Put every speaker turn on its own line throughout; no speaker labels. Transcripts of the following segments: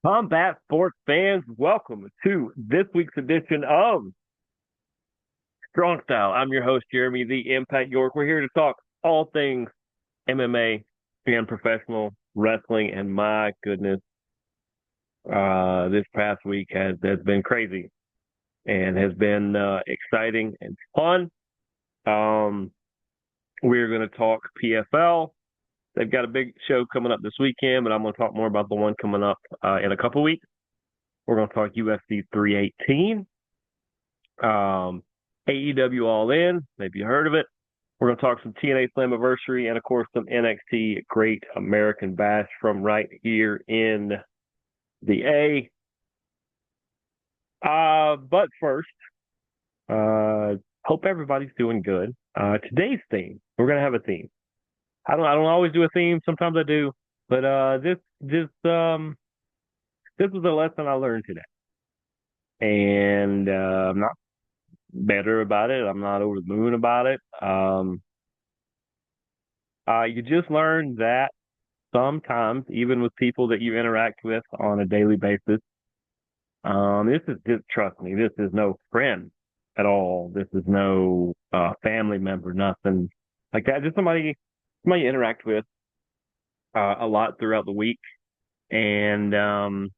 Combat sports fans, welcome to this week's edition of Strong Style. I'm your host, Jeremy the Impact York. We're here to talk all things MMA and professional wrestling. And my goodness, this past week has been crazy and has been exciting and fun. Um, we're going to talk PFL. They've got a big show coming up this weekend, but I'm going to talk more about the one coming up in a couple weeks. We're going to talk UFC 318. AEW All In, maybe you heard of it. We're going to talk some TNA Slammiversary and, of course, some NXT Great American Bash from right here in the A. But first, hope everybody's doing good. Today's theme, we're going to have a theme. I don't always do a theme. Sometimes I do, but this was a lesson I learned today, and I'm not better about it. I'm not over the moon about it. You just learn that sometimes, even with people that you interact with on a daily basis, this is just, trust me, this is no friend at all. This is no family member, nothing like that. Just somebody you interact with a lot throughout the week, and that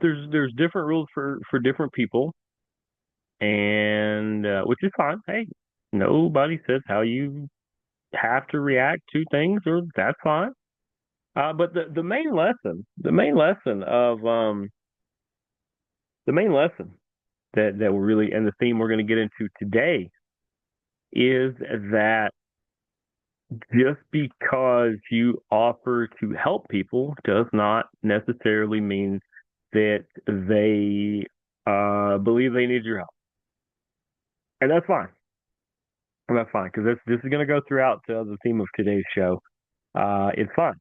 there's different rules for different people, and which is fine. Hey, nobody says how you have to react to things, or that's fine. But the main lesson, the main lesson that we're really, and the theme we're going to get into today is that just because you offer to help people does not necessarily mean that they believe they need your help, and that's fine. And that's fine because this is going to go throughout the theme of today's show. It's fine.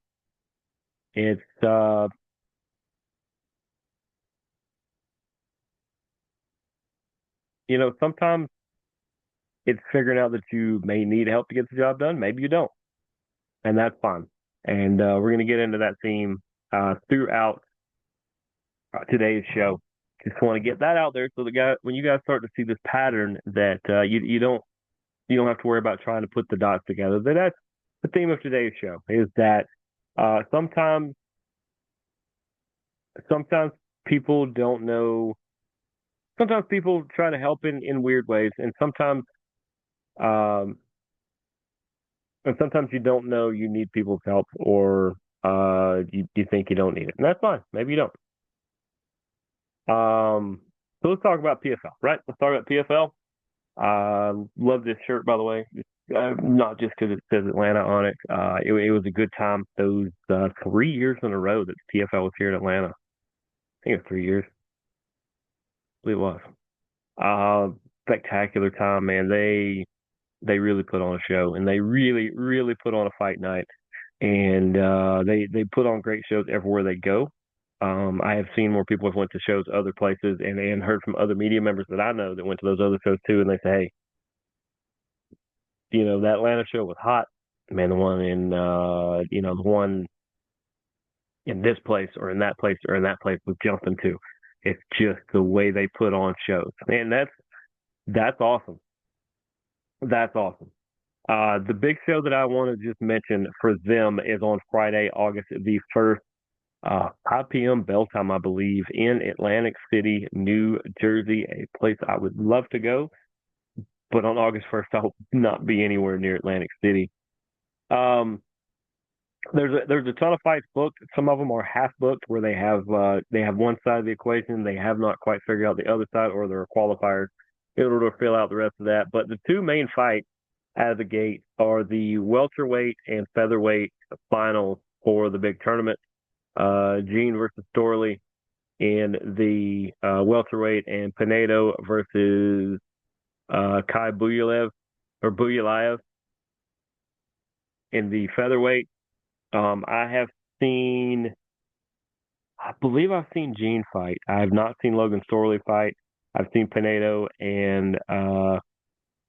It's sometimes it's figuring out that you may need help to get the job done. Maybe you don't, and that's fine. And we're going to get into that theme throughout today's show. Just want to get that out there so when you guys start to see this pattern, that you don't have to worry about trying to put the dots together. That's the theme of today's show. Is that sometimes people don't know. Sometimes people try to help in weird ways, um, and sometimes you don't know you need people's help, or you think you don't need it, and that's fine. Maybe you don't. So let's talk about PFL, right? Let's talk about PFL. Love this shirt, by the way. Not just because it says Atlanta on it. It was a good time. Those 3 years in a row that PFL was here in Atlanta. I think it was 3 years. I believe it was. Spectacular time, man. They really put on a show, and they really, really put on a fight night. And they put on great shows everywhere they go. I have seen more people have went to shows other places, and heard from other media members that I know that went to those other shows too, and they say, hey, that Atlanta show was hot. Man, the one in the one in this place or in that place or in that place was jumping too. It's just the way they put on shows. And that's awesome. That's awesome. The big show that I want to just mention for them is on Friday, August the 1st, 5 p.m. bell time, I believe, in Atlantic City, New Jersey, a place I would love to go. But on August 1st, I'll not be anywhere near Atlantic City. Um, there's a ton of fights booked. Some of them are half booked, where they have one side of the equation, they have not quite figured out the other side, or there are qualifiers in order to fill out the rest of that. But the two main fights out of the gate are the welterweight and featherweight finals for the big tournament. Gene versus Storley in the welterweight, and Pinedo versus Kai Buyalaev in the featherweight. I believe I've seen Gene fight. I have not seen Logan Storley fight. I've seen Pinedo and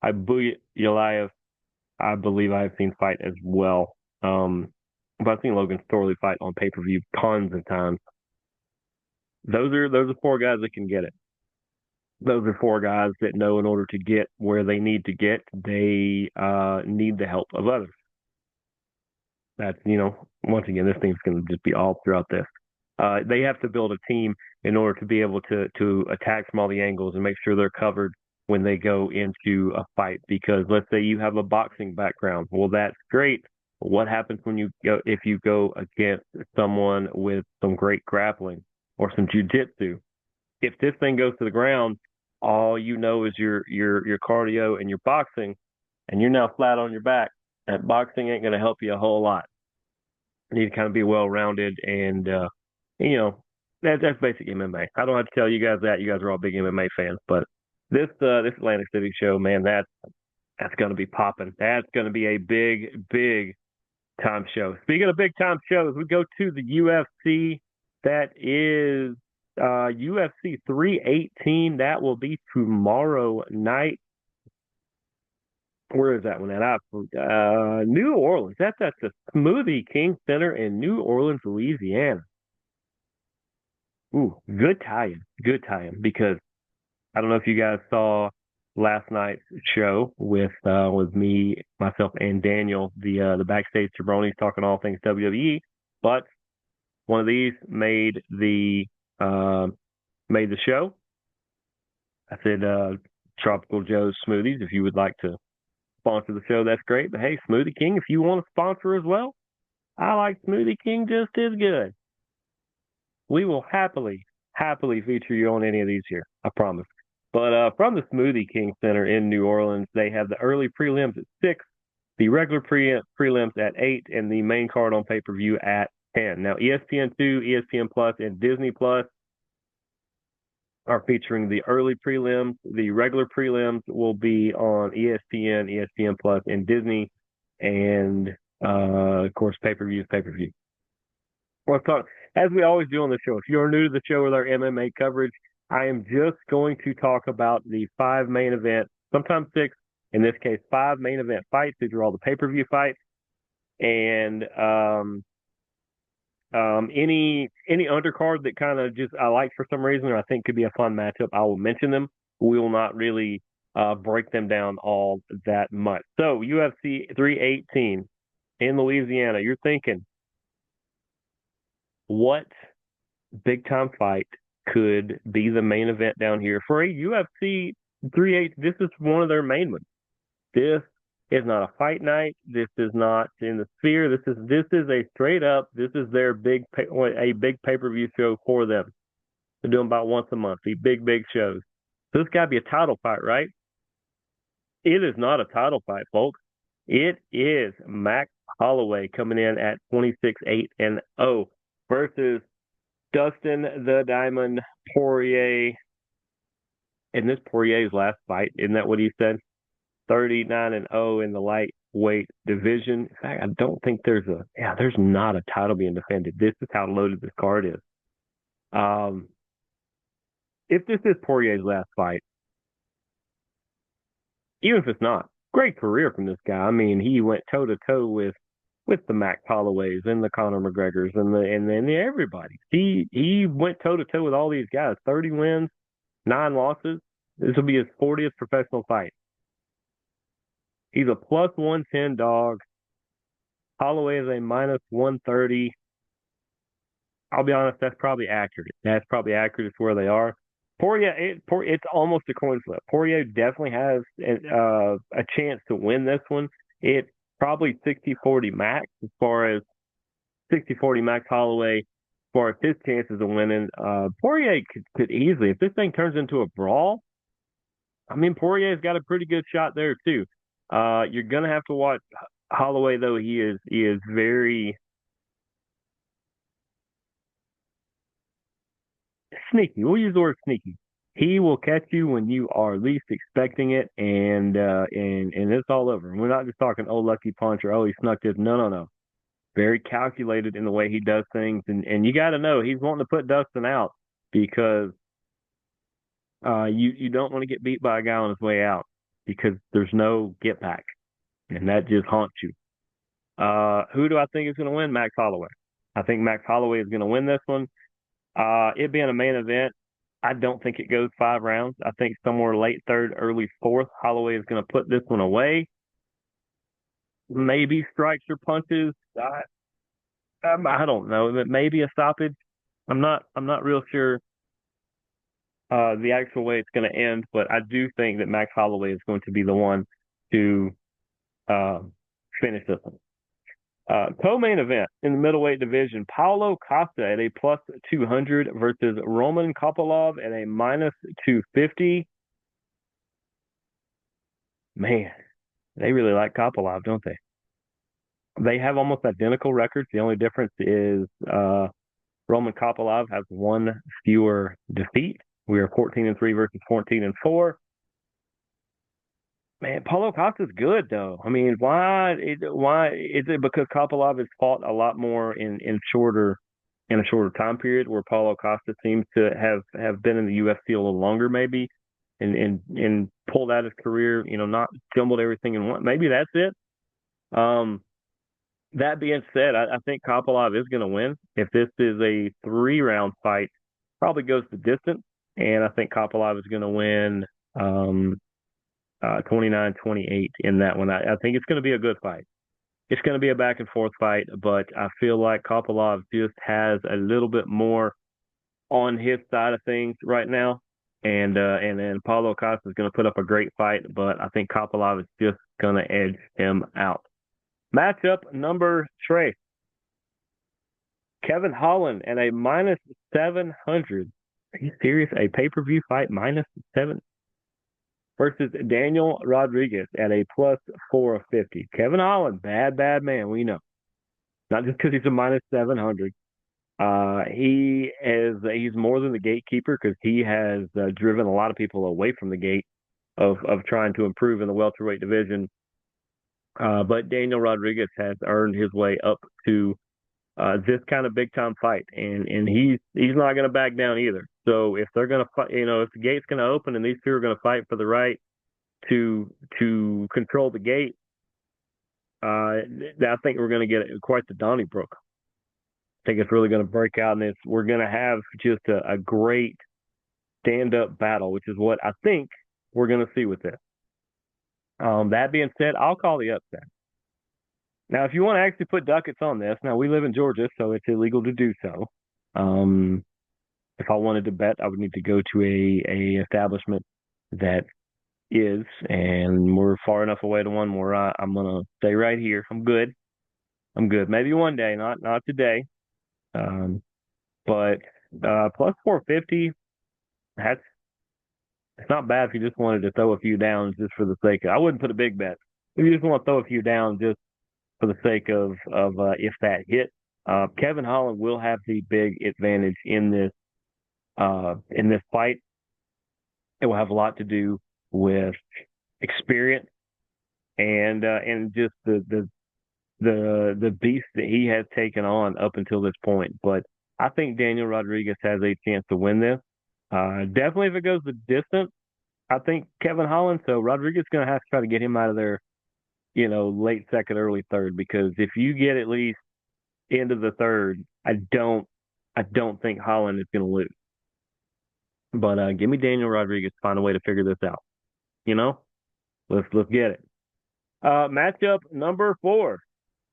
Buyalaev. I believe I have seen fight as well. but I've seen Logan Storley fight on pay-per-view tons of times. Those are four guys that can get it. Those are four guys that know in order to get where they need to get, they need the help of others. That's, once again, this thing's going to just be all throughout this. They have to build a team in order to be able to attack from all the angles and make sure they're covered when they go into a fight. Because let's say you have a boxing background, well, that's great. What happens when you go if you go against someone with some great grappling or some jujitsu? If this thing goes to the ground, all you know is your cardio and your boxing, and you're now flat on your back. That boxing ain't going to help you a whole lot. You need to kind of be well rounded, and that's basic MMA. I don't have to tell you guys that. You guys are all big MMA fans, but this Atlantic City show, man, that's going to be popping. That's going to be a big time show. Speaking of big time shows, we go to the UFC. That is UFC 318. That will be tomorrow night. Where is that one at? New Orleans. That's at the Smoothie King Center in New Orleans, Louisiana. Ooh, good tie-in. Good tie-in, because I don't know if you guys saw last night's show with me, myself, and Daniel, the backstage jabronis talking all things WWE, but one of these made the show. I said, Tropical Joe's Smoothies, if you would like to sponsor the show, that's great. But hey, Smoothie King, if you want to sponsor as well, I like Smoothie King just as good. We will happily feature you on any of these here. I promise. But from the Smoothie King Center in New Orleans, they have the early prelims at 6, the regular prelims at 8, and the main card on pay-per-view at 10. Now, ESPN2, ESPN Plus, and Disney Plus are featuring the early prelims. The regular prelims will be on ESPN, ESPN Plus, and Disney, and of course, pay-per-view is pay-per-view. Let's talk, as we always do on the show. If you're new to the show with our MMA coverage, I am just going to talk about the 5 main events, sometimes 6, in this case, 5 main event fights. These are all the pay-per-view fights, and any undercard that kind of just I like for some reason, or I think could be a fun matchup, I will mention them. We will not really break them down all that much. So UFC 318 in Louisiana. You're thinking, what big time fight could be the main event down here for a UFC 318? This is one of their main ones. This is not a fight night. This is not in the Sphere. This is a straight up. This is their big pay-per-view show for them. They're doing about once a month. These big shows. So this got to be a title fight, right? It is not a title fight, folks. It is Max Holloway coming in at 26-8-0 versus Dustin the Diamond Poirier. And this Poirier's last fight, isn't that what he said? 39-0 in the lightweight division. In fact, I don't think there's not a title being defended. This is how loaded this card is. If this is Poirier's last fight, even if it's not, great career from this guy. I mean, he went toe to toe with the Max Holloways and the Conor McGregors and then everybody. He went toe to toe with all these guys. 30 wins, 9 losses. This will be his 40th professional fight. He's a plus 110 dog. Holloway is a minus 130. I'll be honest, that's probably accurate. That's probably accurate to where they are. Poirier, it's almost a coin flip. Poirier definitely has a chance to win this one. It's probably 60-40 Max as far as 60-40 Max Holloway. As far as his chances of winning, Poirier could easily, if this thing turns into a brawl, I mean, Poirier's got a pretty good shot there too. You're gonna have to watch Holloway, though. He is very sneaky. We'll use the word sneaky. He will catch you when you are least expecting it, and it's all over. And we're not just talking, oh, lucky punch, or oh, he snuck this. No. Very calculated in the way he does things, and you got to know he's wanting to put Dustin out because you don't want to get beat by a guy on his way out, because there's no get back, and that just haunts you. Who do I think is going to win? Max Holloway. I think Max Holloway is going to win this one. It being a main event, I don't think it goes 5 rounds. I think somewhere late third, early fourth, Holloway is going to put this one away. Maybe strikes or punches. I don't know. Maybe a stoppage. I'm not real sure the actual way it's going to end, but I do think that Max Holloway is going to be the one to uh, finish this one. Co-main event in the middleweight division: Paulo Costa at a plus 200 versus Roman Kopylov at a minus 250. Man, they really like Kopylov, don't they? They have almost identical records. The only difference is Roman Kopylov has one fewer defeat. We are 14-3 versus 14-4. Man, Paulo Costa's good though. I mean, why is it because Kopylov has fought a lot more in a shorter time period, where Paulo Costa seems to have been in the UFC a little longer, maybe, and pulled out his career, not jumbled everything in one. Maybe that's it. Um, that being said, I think Kopylov is going to win. If this is a 3 round fight, probably goes the distance, and I think Kopylov is going to win 29-28 in that one. I think it's going to be a good fight. It's going to be a back and forth fight, but I feel like Kopylov just has a little bit more on his side of things right now. And then Paulo Costa is going to put up a great fight, but I think Kopylov is just going to edge him out. Matchup number 3. Kevin Holland at a minus 700. Are you serious? A pay-per-view fight minus 7 versus Daniel Rodriguez at a plus 450. Kevin Holland, bad man, we know. Not just because he's a minus 700. He's more than the gatekeeper, because he has driven a lot of people away from the gate of trying to improve in the welterweight division. But Daniel Rodriguez has earned his way up to this kind of big time fight, and he's not going to back down either. So if they're going to fight, if the gate's going to open and these two are going to fight for the right to control the gate, I think we're going to get quite the Donnybrook. I think it's really going to break out, and we're going to have just a great stand-up battle, which is what I think we're going to see with this. That being said, I'll call the upset. Now, if you want to actually put ducats on this, now we live in Georgia, so it's illegal to do so. If I wanted to bet, I would need to go to a establishment that is, and we're far enough away to one where I'm gonna stay right here. I'm good. Maybe one day, not today. But plus 450, that's it's not bad if you just wanted to throw a few downs just for the sake of. I wouldn't put a big bet. If you just want to throw a few downs just for the sake of if that hit, Kevin Holland will have the big advantage in this fight. It will have a lot to do with experience and just the beast that he has taken on up until this point. But I think Daniel Rodriguez has a chance to win this. Definitely if it goes the distance, I think Kevin Holland. So Rodriguez is going to have to try to get him out of there, late second, early third, because if you get at least into the third, I don't think Holland is going to lose. But give me Daniel Rodriguez, find a way to figure this out. Let's get it. Matchup number 4.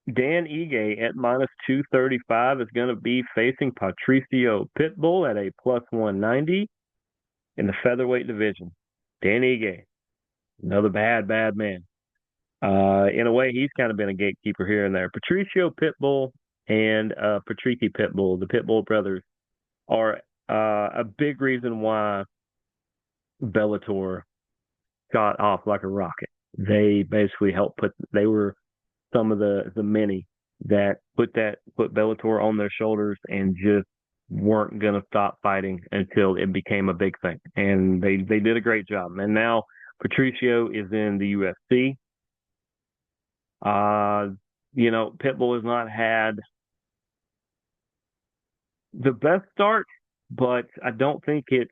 Dan Ige at minus 235 is going to be facing Patricio Pitbull at a plus 190 in the featherweight division. Dan Ige, another bad man. In a way, he's kind of been a gatekeeper here and there. Patricio Pitbull and Patricky Pitbull, the Pitbull brothers, are a big reason why Bellator got off like a rocket. They basically helped they were some of the many that put Bellator on their shoulders and just weren't going to stop fighting until it became a big thing. And they did a great job. And now Patricio is in the UFC. Pitbull has not had the best start, but I don't think I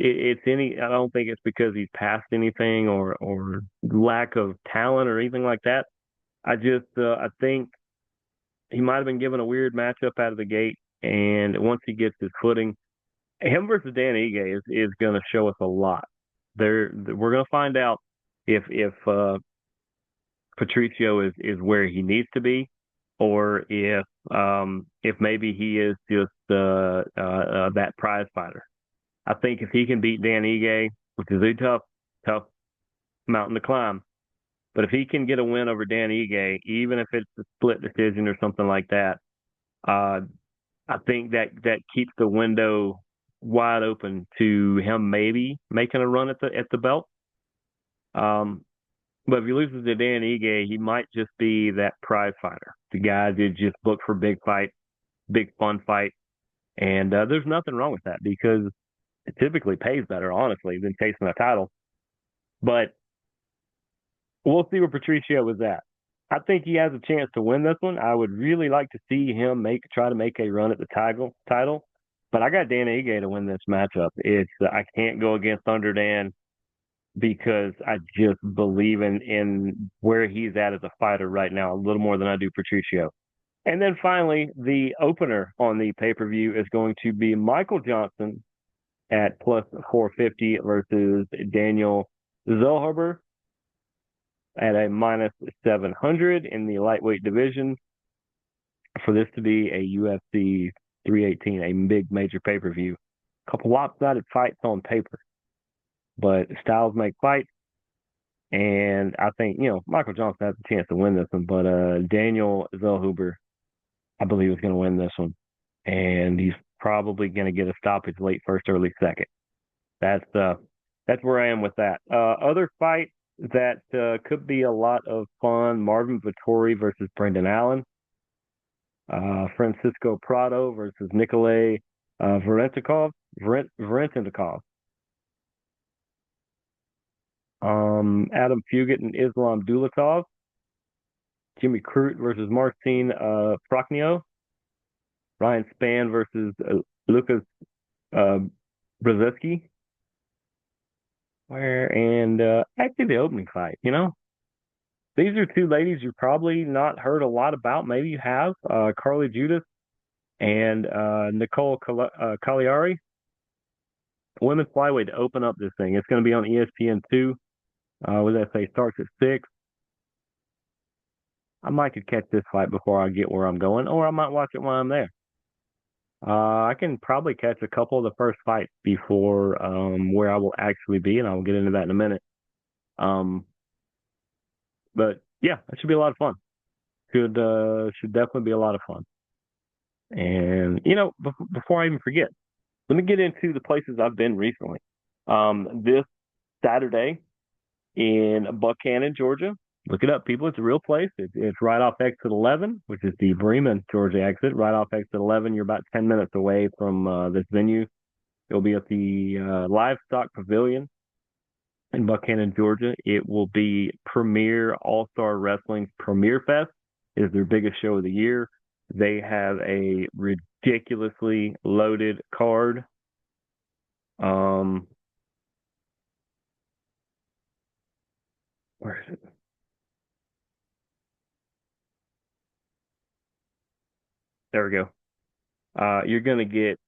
don't think it's because he's past anything or lack of talent or anything like that. I think he might have been given a weird matchup out of the gate, and once he gets his footing, him versus Dan Ige is going to show us a lot. We're going to find out if Patricio is where he needs to be, or if maybe he is just that prize fighter. I think if he can beat Dan Ige, which is a tough mountain to climb, but if he can get a win over Dan Ige, even if it's a split decision or something like that, uh, I think that keeps the window wide open to him maybe making a run at the belt. Um, but if he loses to Dan Ige, he might just be that prize fighter, the guy that just look for big fight, big fun fight, and there's nothing wrong with that because it typically pays better, honestly, than chasing a title. But we'll see where Patricio is at. I think he has a chance to win this one. I would really like to see him try to make a run at the title. But I got Dan Ige to win this matchup. It's I can't go against Thunder Dan because I just believe in where he's at as a fighter right now a little more than I do Patricio. And then finally, the opener on the pay per view is going to be Michael Johnson at plus 450 versus Daniel Zellhuber at a minus 700 in the lightweight division for this to be a UFC 318, a big major pay per view. A couple lopsided fights on paper, but styles make fights. And I think, Michael Johnson has a chance to win this one, but Daniel Zellhuber, I believe, is going to win this one. And he's probably going to get a stoppage late first, early second. That's where I am with that. Other fights that could be a lot of fun: Marvin Vettori versus Brendan Allen, Francisco Prado versus Nikolay Varentikov. Adam Fugit and Islam Dulatov, Jimmy Crute versus Marcin Prokhnio, Ryan Spann versus Lucas Brzezinski. Actually the opening fight, these are two ladies you probably not heard a lot about. Maybe you have, Carly Judas and Nicole Cagliari. Women's flyweight to open up this thing. It's going to be on ESPN2. What did I say? Starts at 6. I might could catch this fight before I get where I'm going, or I might watch it while I'm there. I can probably catch a couple of the first fights before where I will actually be, and I will get into that in a minute. But yeah, that should be a lot of fun. Should definitely be a lot of fun. And before I even forget, let me get into the places I've been recently. This Saturday in Buchanan, Georgia. Look it up, people. It's a real place. It's right off exit 11, which is the Bremen, Georgia exit. Right off exit 11, you're about 10 minutes away from this venue. It'll be at the Livestock Pavilion in Buchanan, Georgia. It will be Premier All-Star Wrestling's Premier Fest. It is their biggest show of the year. They have a ridiculously loaded card. Where is it? There we go. You're going to get,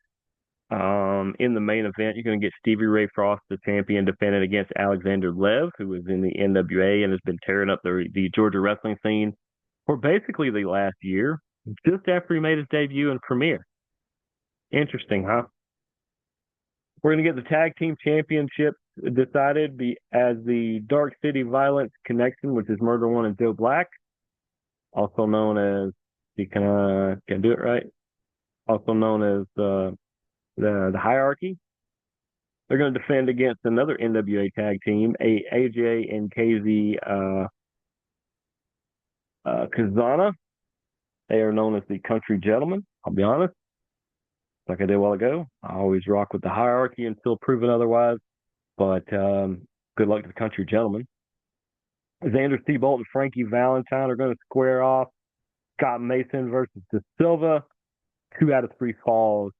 in the main event, you're going to get Stevie Ray Frost, the champion, defending against Alexander Lev, who is in the NWA and has been tearing up the Georgia wrestling scene for basically the last year, just after he made his debut in Premier. Interesting, huh? We're going to get the tag team championship decided as the Dark City Violence Connection, which is Murder One and Joe Black, also known as can I do it right? Also known as the Hierarchy. They're going to defend against another NWA tag team, AJ and KZ Kazana. They are known as the Country Gentlemen. I'll be honest, like I did a while ago, I always rock with the Hierarchy until proven otherwise. But good luck to the Country Gentlemen. Xander Seabolt and Frankie Valentine are going to square off. Scott Mason versus De Silva. 2 out of 3 falls.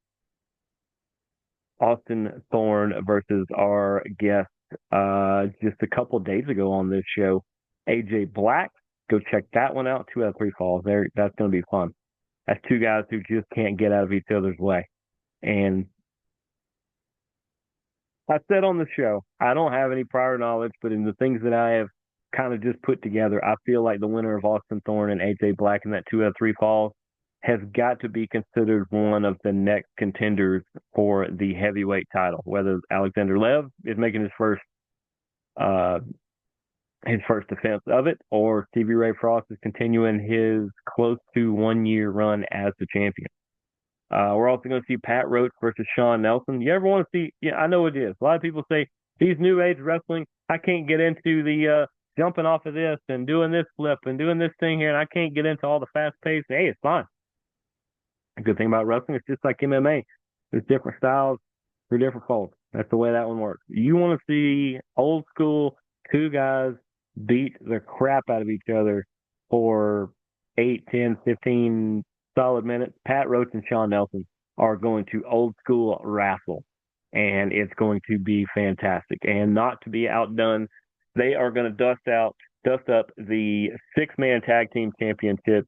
Austin Thorne versus our guest just a couple days ago on this show, AJ Black. Go check that one out. 2 out of 3 falls. That's going to be fun. That's two guys who just can't get out of each other's way. And I said on the show, I don't have any prior knowledge, but in the things that I have kind of just put together, I feel like the winner of Austin Thorne and AJ Black in that 2 out of 3 falls has got to be considered one of the next contenders for the heavyweight title. Whether Alexander Lev is making uh, his first defense of it, or Stevie Ray Frost is continuing his close to 1 year run as the champion. We're also going to see Pat Roach versus Sean Nelson. You ever want to see? Yeah, I know it is. A lot of people say these new age wrestling, I can't get into the jumping off of this and doing this flip and doing this thing here, and I can't get into all the fast pace. Hey, it's fine. The good thing about wrestling, it's just like MMA. There's different styles for different folks. That's the way that one works. You want to see old school two guys beat the crap out of each other for 8, 10, 15 solid minutes. Pat Roach and Sean Nelson are going to old school wrestle, and it's going to be fantastic. And not to be outdone, they are going to dust up the 6-man tag team championship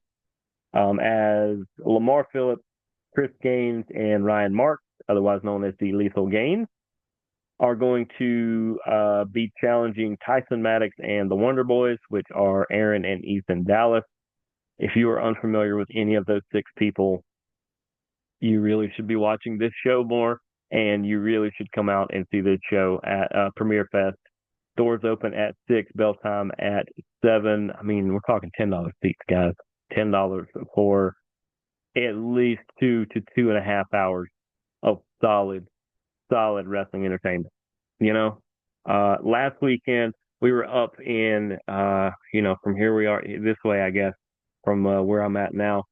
as Lamar Phillips, Chris Gaines, and Ryan Marks, otherwise known as the Lethal Gaines, are going to be challenging Tyson Maddox and the Wonder Boys, which are Aaron and Ethan Dallas. If you are unfamiliar with any of those 6 people, you really should be watching this show more, and you really should come out and see this show at Premier Fest. Doors open at 6, bell time at 7. I mean, we're talking $10 seats, guys. $10 for at least 2 to 2.5 hours of solid wrestling entertainment. Last weekend we were up in, from here we are this way, I guess, from where I'm at now.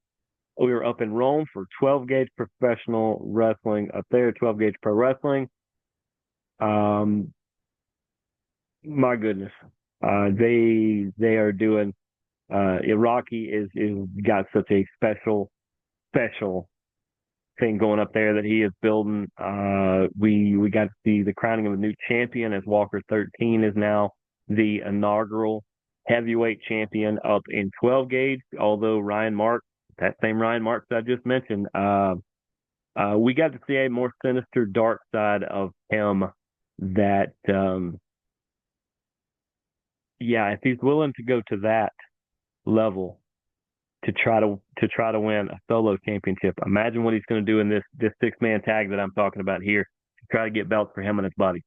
We were up in Rome for 12 Gauge Professional Wrestling up there, 12 Gauge Pro Wrestling. My goodness, they are doing. Rocky is got such a special thing going up there that he is building. We got to see the crowning of a new champion, as Walker 13 is now the inaugural heavyweight champion up in 12 gauge. Although Ryan Marks, that same Ryan Marks I just mentioned, we got to see a more sinister, dark side of him. That, if he's willing to go to that level to try to win a solo championship, imagine what he's going to do in this 6-man tag that I'm talking about here to try to get belts for him and his buddy.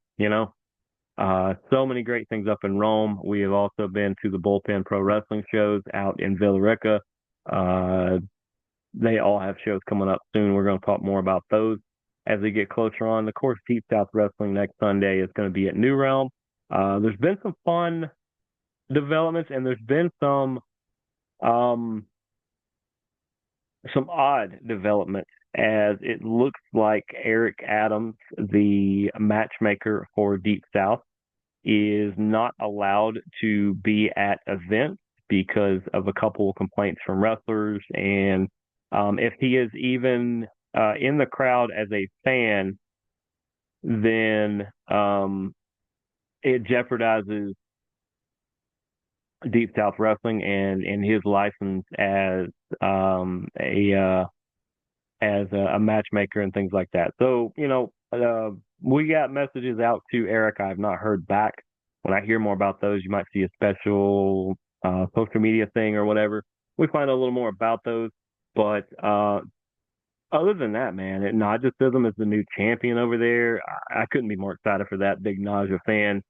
So many great things up in Rome. We have also been to the Bullpen Pro Wrestling shows out in Villa Rica. They all have shows coming up soon. We're going to talk more about those as we get closer on. Of course, Deep South Wrestling next Sunday is going to be at New Realm. There's been some fun developments, and there's been some odd developments, as it looks like Eric Adams, the matchmaker for Deep South, is not allowed to be at events because of a couple of complaints from wrestlers. And if he is even in the crowd as a fan, then it jeopardizes Deep South Wrestling and his license as a matchmaker and things like that. So, we got messages out to Eric. I've not heard back. When I hear more about those, you might see a special social media thing or whatever. We find out a little more about those. But other than that, man, Naja is the new champion over there. I couldn't be more excited for that. Big Naja fan.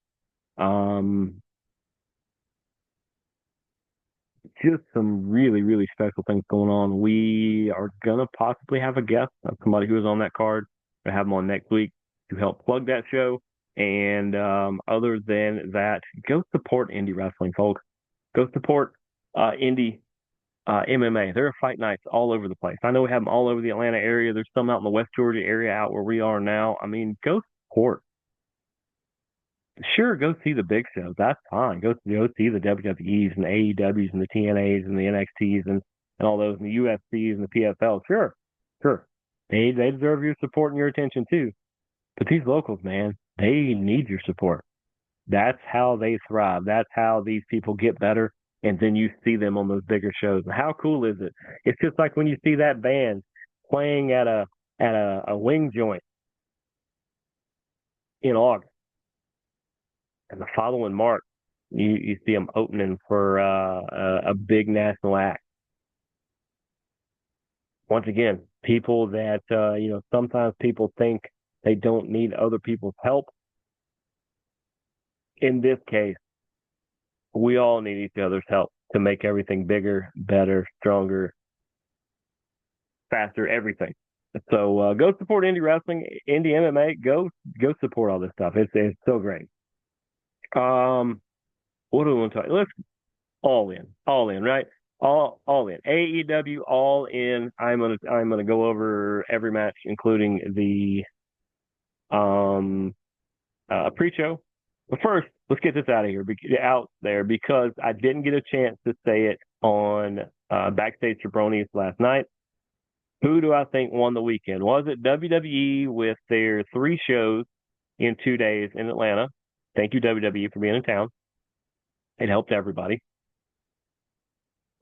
Just some really, really special things going on. We are going to possibly have a guest, somebody who is on that card. We'll have him on next week to help plug that show. And other than that, go support indie wrestling, folks. Go support indie MMA. There are fight nights all over the place. I know we have them all over the Atlanta area. There's some out in the West Georgia area out where we are now. I mean, go support. Sure, go see the big shows. That's fine. Go see the WWEs and the AEWs and the TNAs and the NXTs and all those and the UFCs and the PFLs. Sure. They deserve your support and your attention too. But these locals, man, they need your support. That's how they thrive. That's how these people get better. and then you see them on those bigger shows. How cool is it? It's just like when you see that band playing at a wing joint in August, and the following March, you see them opening for a big national act. Once again, people that sometimes people think they don't need other people's help. In this case, we all need each other's help to make everything bigger, better, stronger, faster, everything. So go support indie wrestling, indie MMA. Go support all this stuff. It's so great. What do we want to talk? Let's all in, right? All in. AEW all in. I'm gonna go over every match, including the pre-show. But first, let's get this out there because I didn't get a chance to say it on Backstage Jabroni's last night. Who do I think won the weekend? Was it WWE with their 3 shows in 2 days in Atlanta? Thank you, WWE, for being in town. It helped everybody.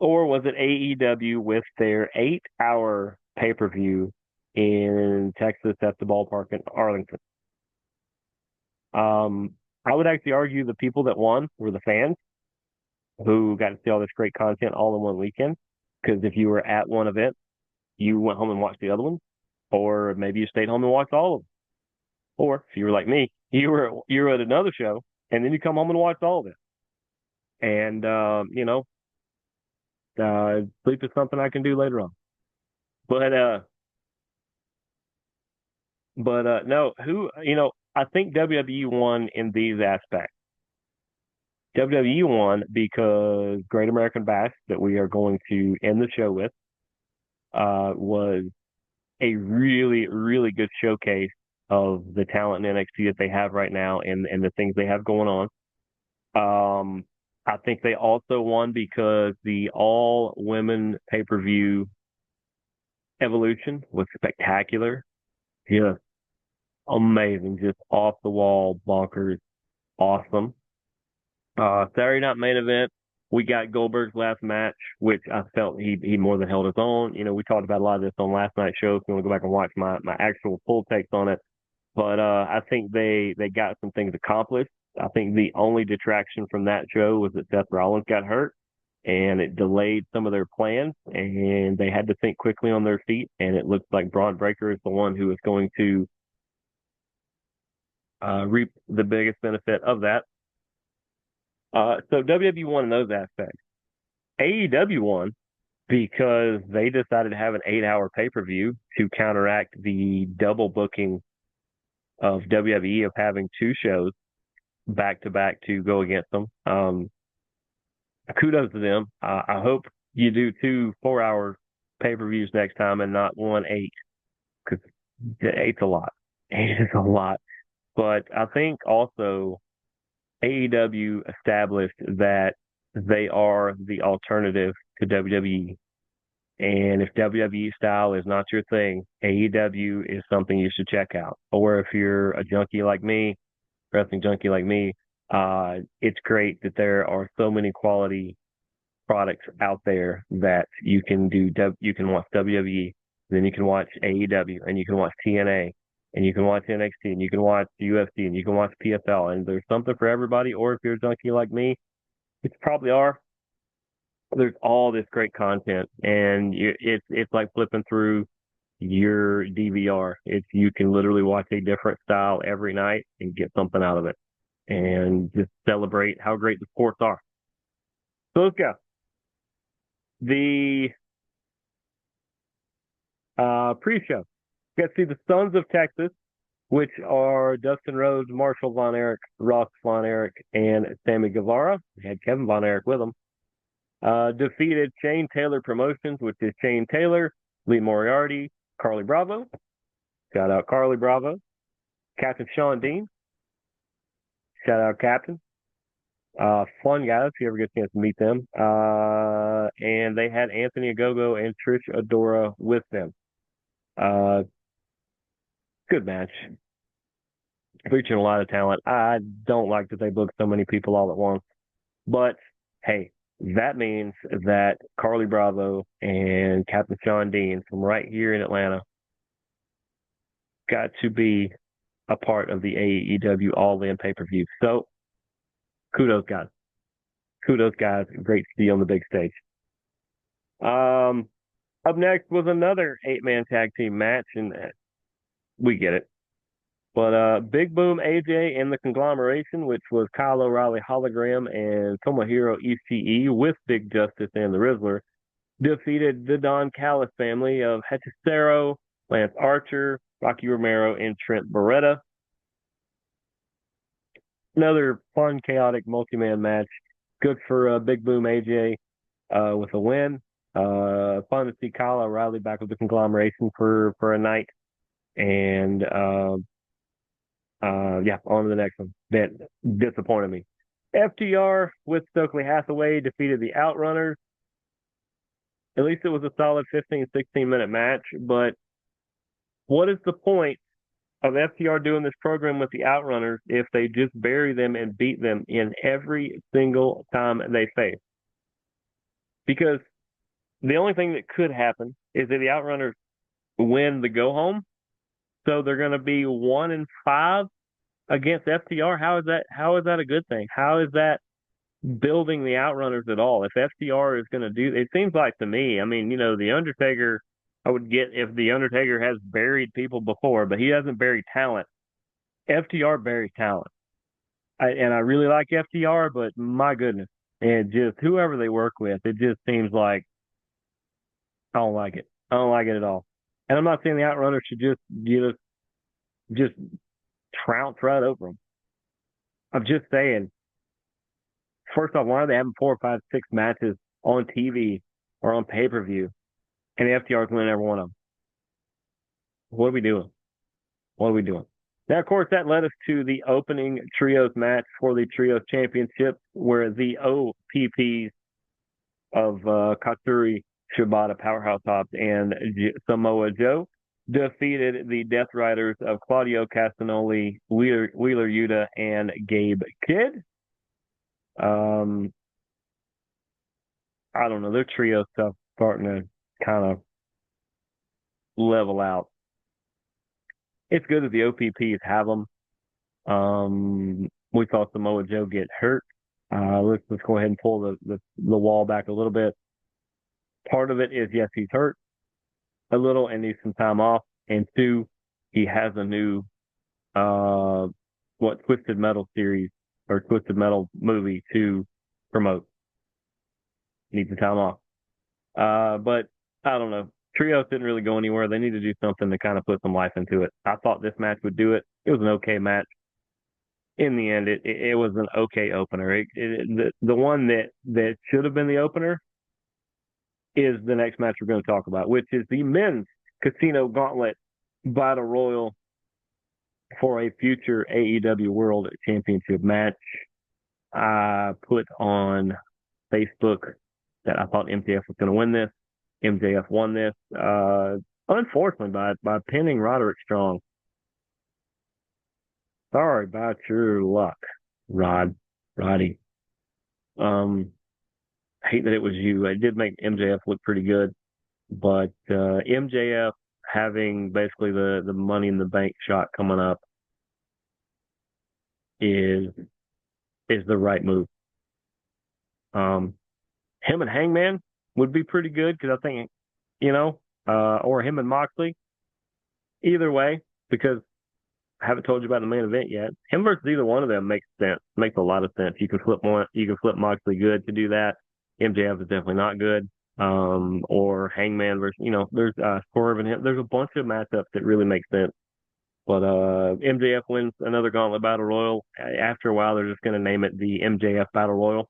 Or was it AEW with their 8-hour pay-per-view in Texas at the ballpark in Arlington? I would actually argue the people that won were the fans who got to see all this great content all in one weekend. Because if you were at one event, you went home and watched the other ones, or maybe you stayed home and watched all of them. Or if you were like me, you were at another show and then you come home and watch all of it. And sleep is something I can do later on. But no, I think WWE won in these aspects. WWE won because Great American Bash, that we are going to end the show with, was a really, really good showcase of the talent in NXT that they have right now and the things they have going on. I think they also won because the all-women pay-per-view Evolution was spectacular. Just amazing, just off the wall, bonkers, awesome. Saturday night main event, we got Goldberg's last match, which I felt he more than held his own. We talked about a lot of this on last night's show, so you want to go back and watch my actual full takes on it. But I think they got some things accomplished. I think the only detraction from that show was that Seth Rollins got hurt, and it delayed some of their plans, and they had to think quickly on their feet, and it looks like Braun Breaker is the one who is going to reap the biggest benefit of that. So WWE won in those aspects. AEW won because they decided to have an 8-hour pay-per-view to counteract the double booking of WWE of having 2 shows back to back to go against them. Kudos to them. I hope you do 2 4-hour pay-per-views next time and not 1 8, because 8's a lot. 8 is a lot. But I think also AEW established that they are the alternative to WWE. And if WWE style is not your thing, AEW is something you should check out. Or if you're a junkie like me, wrestling junkie like me, it's great that there are so many quality products out there that you can do. You can watch WWE, then you can watch AEW, and you can watch TNA, and you can watch NXT, and you can watch UFC, and you can watch PFL, and there's something for everybody. Or if you're a junkie like me, which probably are, there's all this great content, and it's like flipping through your DVR. You can literally watch a different style every night and get something out of it, and just celebrate how great the sports are. So let's go. The pre-show. We got to see the Sons of Texas, which are Dustin Rhodes, Marshall Von Erich, Ross Von Erich, and Sammy Guevara. We had Kevin Von Erich with them. Defeated Shane Taylor Promotions, which is Shane Taylor, Lee Moriarty, Carly Bravo. Shout out Carly Bravo. Captain Sean Dean. Shout out Captain. Fun guys, if you ever get a chance to meet them. And they had Anthony Ogogo and Trish Adora with them. Good match. Featuring a lot of talent. I don't like that they booked so many people all at once. But, hey, That means that Carly Bravo and Captain Sean Dean from right here in Atlanta got to be a part of the AEW All In pay per view. So kudos, guys. Kudos, guys. Great to see you on the big stage. Um, Up next was another 8-man tag team match, and we get it. But Big Boom AJ and the Conglomeration, which was Kyle O'Reilly Hologram and Tomohiro Ishii with Big Justice and the Rizzler, defeated the Don Callis family of Hechicero, Lance Archer, Rocky Romero, and Trent Beretta. Another fun, chaotic multi-man match. Good for Big Boom AJ with a win. Fun to see Kyle O'Reilly back with the Conglomeration for a night. And yeah, on to the next one. That disappointed me. FTR with Stokely Hathaway defeated the Outrunners. At least it was a solid 15, 16-minute match. But what is the point of FTR doing this program with the Outrunners if they just bury them and beat them in every single time they face? Because the only thing that could happen is that the Outrunners win the go home. So they're going to be 1-5 against FTR. How is that a good thing? How is that building the Outrunners at all? If FTR is going to do, it seems like to me, I mean, the Undertaker, I would get if the Undertaker has buried people before, but he doesn't bury talent. FTR buries talent. And I really like FTR, but my goodness, and just whoever they work with, it just seems like I don't like it. I don't like it at all. And I'm not saying the Outrunners should just trounce right over them. I'm just saying, first off, why are they having 4, 5, 6 matches on TV or on pay per view, and the FTR's winning every one of them? What are we doing? What are we doing? Now, of course, that led us to the opening trios match for the trios championship, where the OPPs of Katsuri Shibata, Powerhouse Hobbs, and Samoa Joe defeated the Death Riders of Claudio Castagnoli, Wheeler Yuta, and Gabe Kidd. I don't know. Their trio stuff starting to kind of level out. It's good that the OPPs have them. We saw Samoa Joe get hurt. Let's go ahead and pull the wall back a little bit. Part of it is, yes, he's hurt a little and needs some time off. And 2, he has a new Twisted Metal series or Twisted Metal movie to promote. Needs some time off. But I don't know. Trios didn't really go anywhere. They need to do something to kind of put some life into it. I thought this match would do it. It was an okay match. In the end, it was an okay opener. The one that should have been the opener is the next match we're going to talk about, which is the men's Casino Gauntlet Battle Royal for a future AEW World Championship match. I put on Facebook that I thought MJF was going to win this. MJF won this, unfortunately, by pinning Roderick Strong. Sorry about your luck, Roddy. I hate that it was you. It did make MJF look pretty good, but MJF having basically the Money in the Bank shot coming up is the right move. Him and Hangman would be pretty good because I think, or him and Moxley. Either way, because I haven't told you about the main event yet. Him versus either one of them makes sense. Makes a lot of sense. You can flip Moxley good to do that. MJF is definitely not good. Or Hangman versus, there's Swerve and him. There's a bunch of matchups that really make sense. But MJF wins another Gauntlet Battle Royal. After a while, they're just going to name it the MJF Battle Royal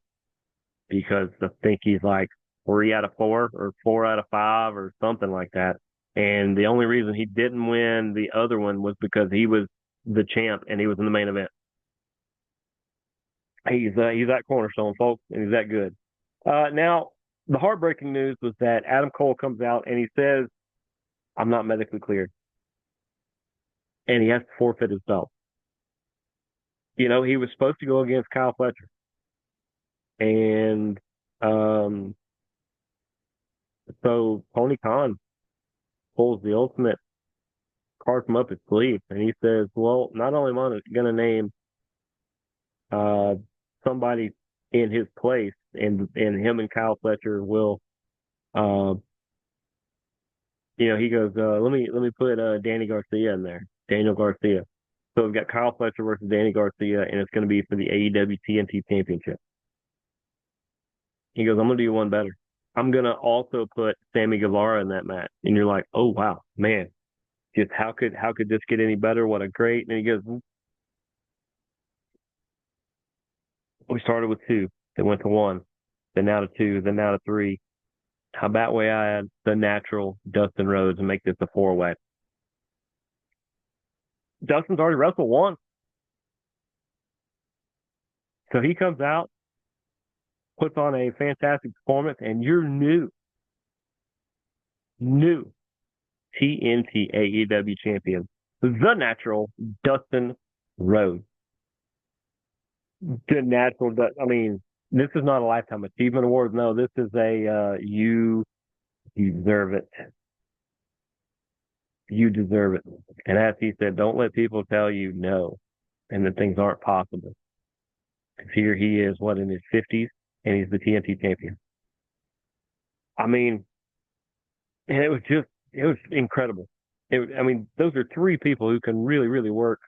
because I think he's like 3 out of 4 or 4 out of 5 or something like that. And the only reason he didn't win the other one was because he was the champ and he was in the main event. He's that cornerstone, folks, and he's that good. Now, the heartbreaking news was that Adam Cole comes out and he says, "I'm not medically cleared," and he has to forfeit his belt. He was supposed to go against Kyle Fletcher, and Um, so Tony Khan pulls the ultimate card from up his sleeve, and he says, "Well, not only am I going to name uh, somebody in his place, and him and Kyle Fletcher will, uh, he goes, let me put Danny Garcia in there, Daniel Garcia. So we've got Kyle Fletcher versus Danny Garcia, and it's going to be for the AEW TNT Championship. He goes, I'm going to do one better. I'm going to also put Sammy Guevara in that match. And you're like, oh, wow, man, just how could this get any better? What a great. And he goes, we started with two, then went to one, then now to two, then now to three. How about we add the natural Dustin Rhodes and make this a four-way? Dustin's already wrestled once. So he comes out, puts on a fantastic performance, and you're new TNT AEW champion, the natural Dustin Rhodes. The natural, I mean, this is not a Lifetime Achievement Award. No, this is a you deserve it. You deserve it. And as he said, don't let people tell you no and that things aren't possible. Because here he is, in his 50s, and he's the TNT champion. I mean, and it was incredible. Those are three people who can really, really work.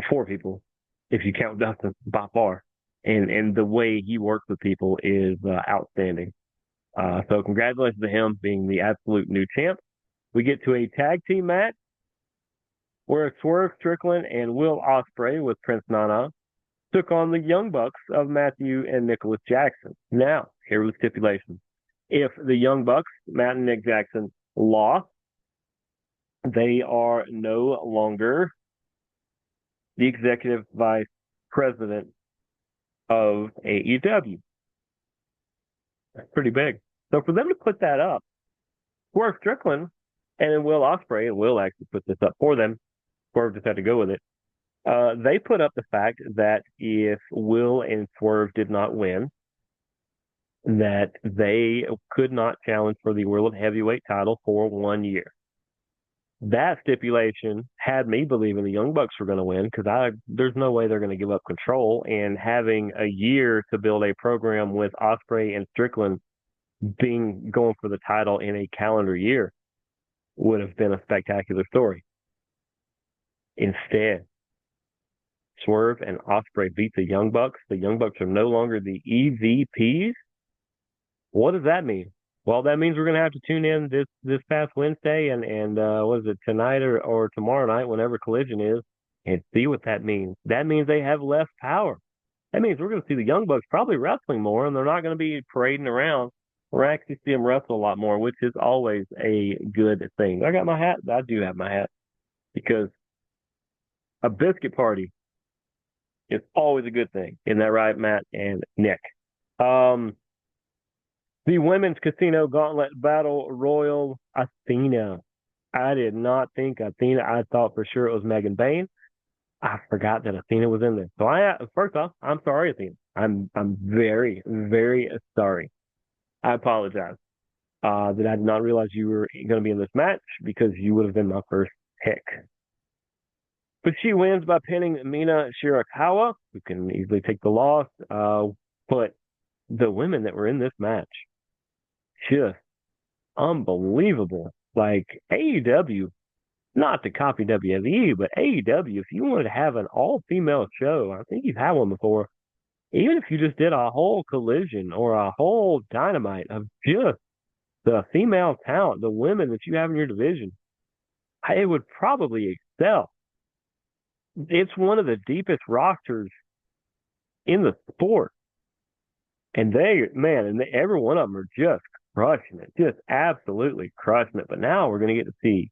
Four people, if you count Dustin, by far. And the way he works with people is outstanding. So congratulations to him being the absolute new champ. We get to a tag team match where Swerve Strickland and Will Ospreay with Prince Nana took on the Young Bucks of Matthew and Nicholas Jackson. Now, here are the stipulations. If the Young Bucks, Matt and Nick Jackson, lost, they are no longer the executive vice president of AEW. That's pretty big. So for them to put that up, Swerve Strickland and then Will Ospreay, and Will actually put this up for them, Swerve just had to go with it. They put up the fact that if Will and Swerve did not win, that they could not challenge for the World Heavyweight title for 1 year. That stipulation had me believing the Young Bucks were going to win because there's no way they're going to give up control. And having a year to build a program with Ospreay and Strickland going for the title in a calendar year would have been a spectacular story. Instead, Swerve and Ospreay beat the Young Bucks. The Young Bucks are no longer the EVPs. What does that mean? Well, that means we're going to have to tune in this past Wednesday and what is it, tonight or tomorrow night, whenever Collision is, and see what that means. That means they have less power. That means we're going to see the Young Bucks probably wrestling more, and they're not going to be parading around. We're actually see them wrestle a lot more, which is always a good thing. I got my hat. I do have my hat because a biscuit party is always a good thing. Isn't that right, Matt and Nick? The Women's Casino Gauntlet Battle Royal, Athena. I did not think Athena. I thought for sure it was Megan Bayne. I forgot that Athena was in there. So first off, I'm sorry, Athena. I'm very, very sorry. I apologize that I did not realize you were going to be in this match because you would have been my first pick. But she wins by pinning Mina Shirakawa, who can easily take the loss. But the women that were in this match, just unbelievable. Like AEW, not to copy WWE, but AEW, if you wanted to have an all-female show, I think you've had one before, even if you just did a whole Collision or a whole Dynamite of just the female talent, the women that you have in your division, it would probably excel. It's one of the deepest rosters in the sport. And every one of them are just crushing it, just absolutely crushing it. But now we're going to get to see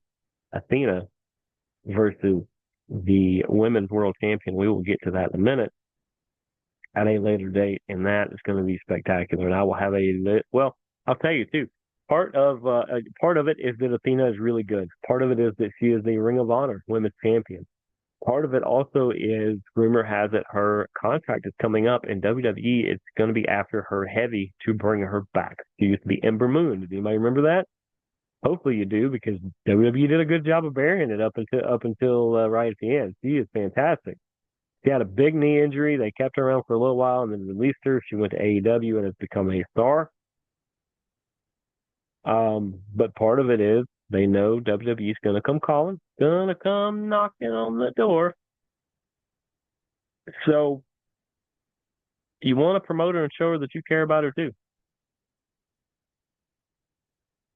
Athena versus the Women's World Champion. We will get to that in a minute at a later date, and that is going to be spectacular. And I will have I'll tell you too. Part of it is that Athena is really good. Part of it is that she is the Ring of Honor Women's Champion. Part of it also is rumor has it her contract is coming up in WWE. It's going to be after her heavy to bring her back. She used to be Ember Moon. Does anybody remember that? Hopefully you do, because WWE did a good job of burying it up until right at the end. She is fantastic. She had a big knee injury. They kept her around for a little while and then released her. She went to AEW and has become a star. But part of it is they know WWE is going to come calling, going to come knocking on the door. So you want to promote her and show her that you care about her too.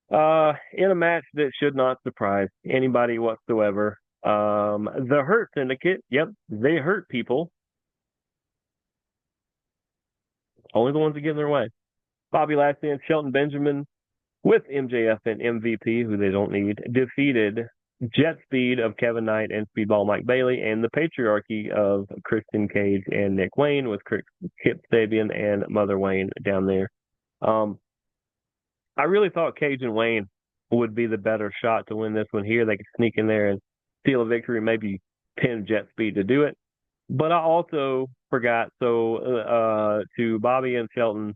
In a match that should not surprise anybody whatsoever. The Hurt Syndicate, yep, they hurt people. Only the ones that get in their way. Bobby Lashley and Shelton Benjamin with MJF and MVP, who they don't need, defeated Jet Speed of Kevin Knight and Speedball Mike Bailey, and the Patriarchy of Christian Cage and Nick Wayne with Kip Sabian and Mother Wayne down there. I really thought Cage and Wayne would be the better shot to win this one here. They could sneak in there and steal a victory, maybe pin Jet Speed to do it. But I also forgot, to Bobby and Shelton,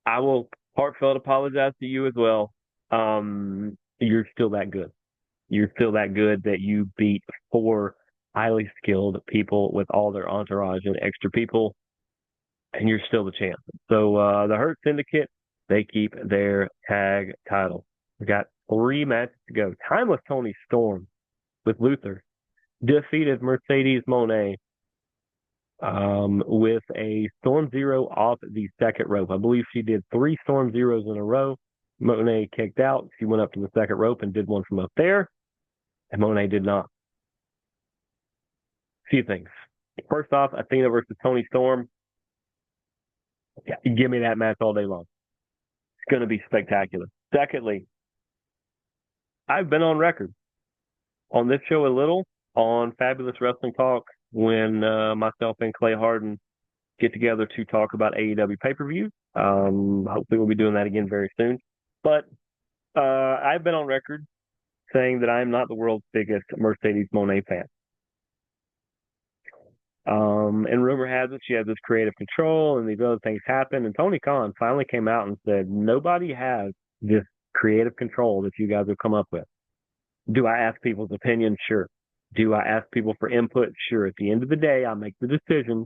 I will heartfelt apologize to you as well. You're still that good. You're still that good that you beat 4 highly skilled people with all their entourage and extra people, and you're still the champ. So the Hurt Syndicate, they keep their tag title. We got 3 matches to go. Timeless Tony Storm with Luther defeated Mercedes Moné with a Storm Zero off the second rope. I believe she did 3 Storm Zeros in a row. Moné kicked out. She went up to the second rope and did one from up there, and Moné did not. Few things. First off, Athena versus Tony Storm. Yeah, give me that match all day long. It's going to be spectacular. Secondly, I've been on record on this show a little, on Fabulous Wrestling Talk, when myself and Clay Harden get together to talk about AEW pay-per-view. Hopefully we'll be doing that again very soon. But I've been on record saying that I'm not the world's biggest Mercedes Moné fan. And rumor has it she has this creative control and these other things happen. And Tony Khan finally came out and said, nobody has this creative control that you guys have come up with. Do I ask people's opinion? Sure. Do I ask people for input? Sure. At the end of the day, I make the decision,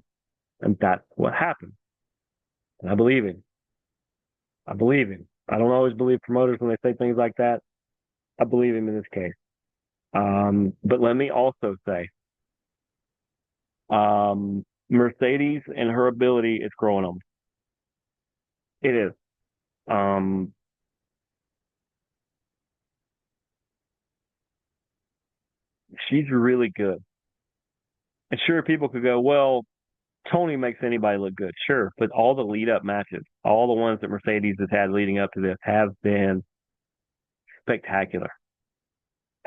and that's what happened. And I believe him. I don't always believe promoters when they say things like that. I believe him in this case. But let me also say, Mercedes and her ability is growing on me. It is. She's really good. And sure, people could go, well, Tony makes anybody look good. Sure. But all the lead up matches, all the ones that Mercedes has had leading up to this have been spectacular.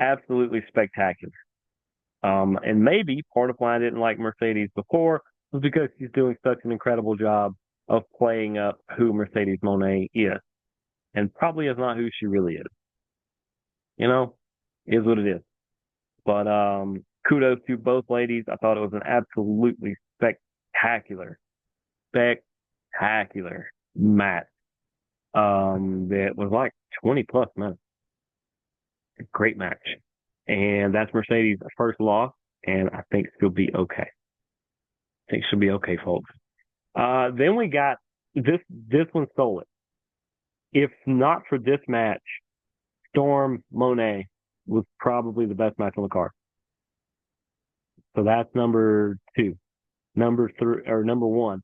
Absolutely spectacular. And maybe part of why I didn't like Mercedes before was because she's doing such an incredible job of playing up who Mercedes Moné is, and probably is not who she really is. You know, is what it is. But kudos to both ladies. I thought it was an absolutely spectacular match. That was like 20 plus minutes. A great match. And that's Mercedes' first loss, and I think she'll be okay. I think she'll be okay, folks. Then we got this one stole it. If not for this match, Storm Moné was probably the best match on the card. So that's number 2. Number 1.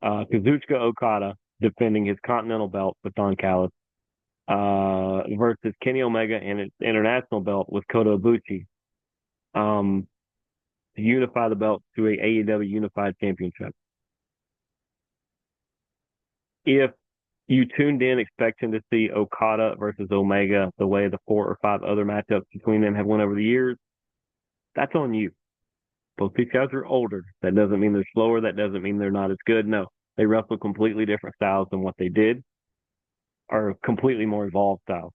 Kazuchika Okada defending his Continental belt with Don Callis versus Kenny Omega and its international belt with Kota Ibushi to unify the belt to a AEW Unified Championship. If you tuned in expecting to see Okada versus Omega the way the 4 or 5 other matchups between them have went over the years, that's on you. Both these guys are older. That doesn't mean they're slower. That doesn't mean they're not as good. No, they wrestle completely different styles than what they did, or completely more evolved styles.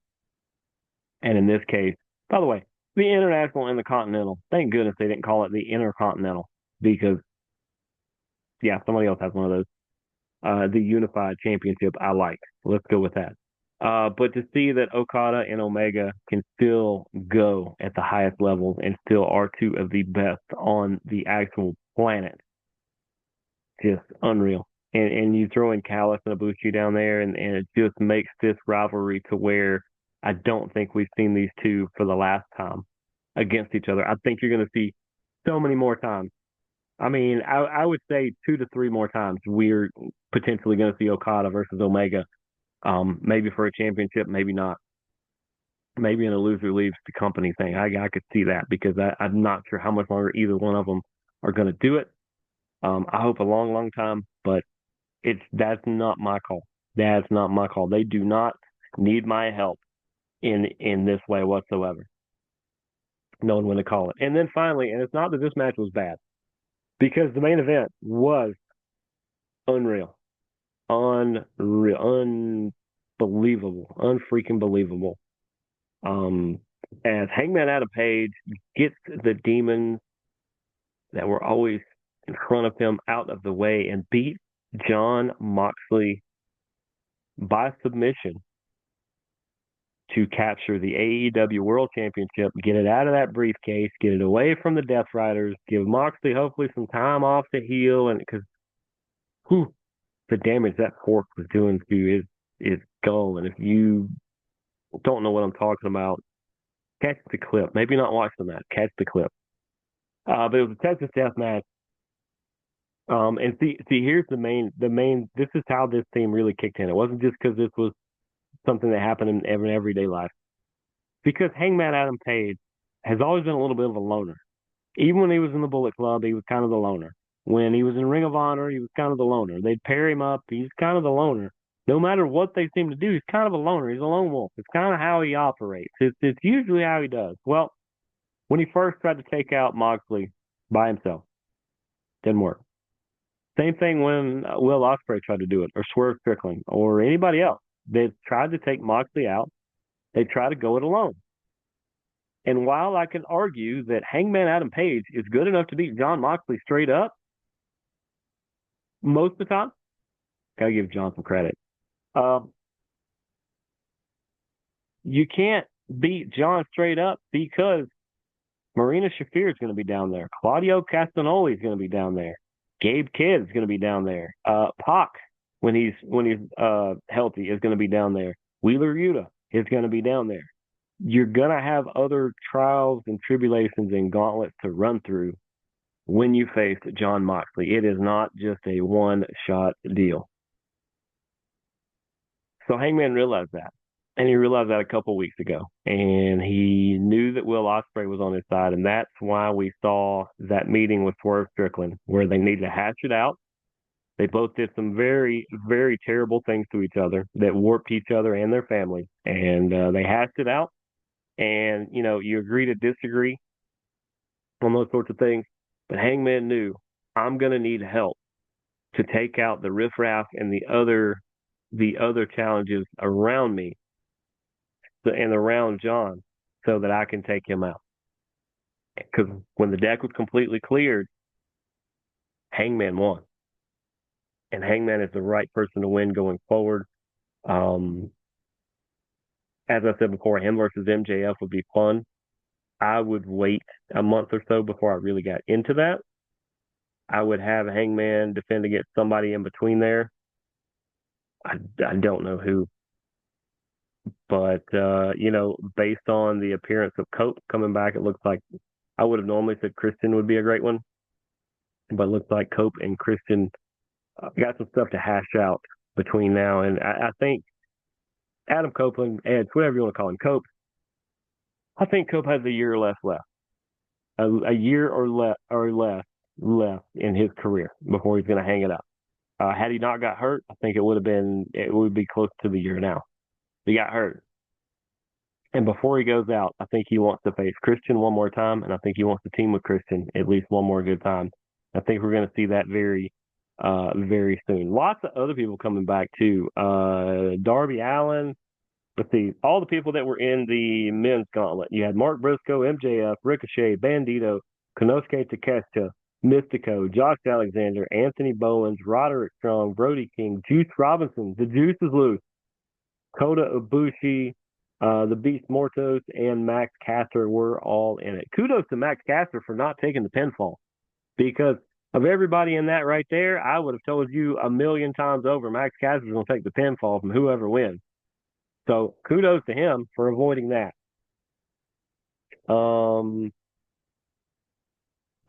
And in this case, By the way, the International and the Continental. Thank goodness they didn't call it the Intercontinental because, yeah, somebody else has one of those. The Unified Championship, I like. Let's go with that. But to see that Okada and Omega can still go at the highest levels and still are two of the best on the actual planet, just unreal. And you throw in Callis and Ibushi down there, and it just makes this rivalry to where I don't think we've seen these two for the last time against each other. I think you're going to see so many more times. I mean, I would say 2 to 3 more times we're potentially going to see Okada versus Omega. Maybe for a championship, maybe not. Maybe in a loser leaves the company thing. I could see that because I'm not sure how much longer either one of them are going to do it. I hope a long, long time, but that's not my call. That's not my call. They do not need my help in this way whatsoever. Knowing when to call it. And then finally, and it's not that this match was bad, because the main event was unreal, unreal, unbelievable, unfreaking believable. As Hangman Adam Page gets the demons that were always in front of him out of the way and beat Jon Moxley by submission to capture the AEW World Championship, get it out of that briefcase, get it away from the Death Riders, give Moxley hopefully some time off to heal, and because the damage that fork was doing to his skull, and if you don't know what I'm talking about, catch the clip. Maybe not watch the match, catch the clip. But it was a Texas Death Match. And see, here's the main. This is how this team really kicked in. It wasn't just because this was something that happened in everyday life. Because Hangman Adam Page has always been a little bit of a loner. Even when he was in the Bullet Club, he was kind of the loner. When he was in Ring of Honor, he was kind of the loner. They'd pair him up. He's kind of the loner. No matter what they seem to do, he's kind of a loner. He's a lone wolf. It's kind of how he operates. It's usually how he does. Well, when he first tried to take out Moxley by himself, didn't work. Same thing when Will Ospreay tried to do it, or Swerve Strickland, or anybody else. They tried to take Moxley out. They try to go it alone. And while I can argue that Hangman Adam Page is good enough to beat Jon Moxley straight up, most of the time, gotta give Jon some credit. You can't beat Jon straight up because Marina Shafir is going to be down there. Claudio Castagnoli is going to be down there. Gabe Kidd is going to be down there. Pac, when he's healthy, is going to be down there. Wheeler Yuta is going to be down there. You're going to have other trials and tribulations and gauntlets to run through when you face Jon Moxley. It is not just a one-shot deal. So Hangman realized that. And he realized that a couple weeks ago. And he knew that Will Ospreay was on his side. And that's why we saw that meeting with Swerve Strickland, where they needed to hash it out. They both did some very, very terrible things to each other that warped each other and their families. And they hashed it out. And, you agree to disagree on those sorts of things. But Hangman knew, I'm going to need help to take out the riffraff and the other challenges around me and around Jon so that I can take him out. Because when the deck was completely cleared, Hangman won. And Hangman is the right person to win going forward. As I said before, him versus MJF would be fun. I would wait a month or so before I really got into that. I would have Hangman defend against somebody in between there. I don't know who. But, based on the appearance of Cope coming back, it looks like I would have normally said Christian would be a great one. But it looks like Cope and Christian got some stuff to hash out between now. And I think Adam Copeland, Edge, whatever you want to call him, Cope, I think Cope has a year or less left. A year or less left in his career before he's going to hang it up. Had he not got hurt, I think it would be close to the year now. He got hurt. And before he goes out, I think he wants to face Christian one more time, and I think he wants to team with Christian at least one more good time. I think we're going to see that very, very soon. Lots of other people coming back, too. Darby Allin, let's see, all the people that were in the men's gauntlet. You had Mark Briscoe, MJF, Ricochet, Bandito, Konosuke Takeshita, Mystico, Josh Alexander, Anthony Bowens, Roderick Strong, Brody King, Juice Robinson, the Juice is loose, Kota Ibushi, the Beast Mortos, and Max Caster were all in it. Kudos to Max Caster for not taking the pinfall, because of everybody in that right there, I would have told you a million times over Max Caster's going to take the pinfall from whoever wins. So kudos to him for avoiding that.